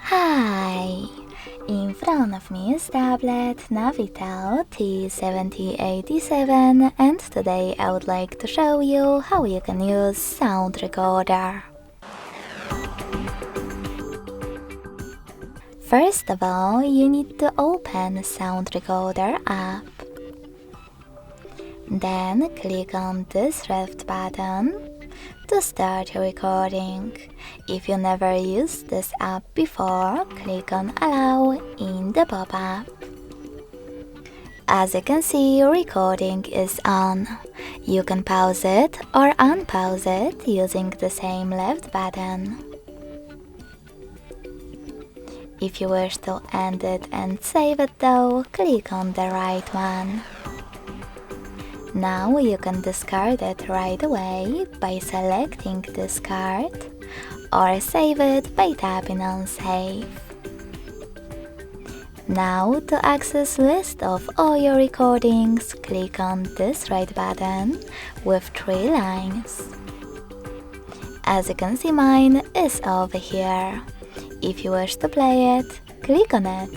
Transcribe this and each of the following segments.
Hi! In front of me is tablet NAVITEL T787 and today I would like to show you how you can use Sound Recorder. First of all, you need to open Sound Recorder app. Then click on this left button to start your recording. If you never used this app before, click on Allow in the pop-up. As you can see, recording is on. You can pause it or unpause it using the same left button. If you wish to end it and save it though, click on the right one. Now you can discard it right away by selecting discard or save it by tapping on save. Now to access list of all your recordings, click on this right button with 3 lines. As you can see, mine is over here. If you wish to play it, click on it.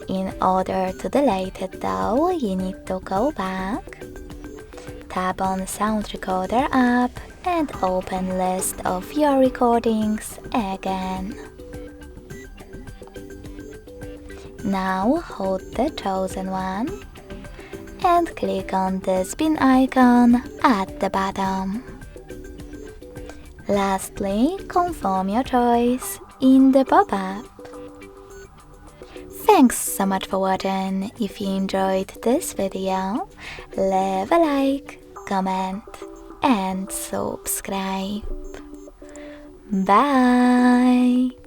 In order to delete it though, you need to go back, tap on Sound Recorder app and open list of your recordings again. Now hold the chosen one and click on the spin icon at the bottom. Lastly, confirm your choice in the pop-up. Thanks so much for watching. If you enjoyed this video, leave a like, comment and subscribe. Bye!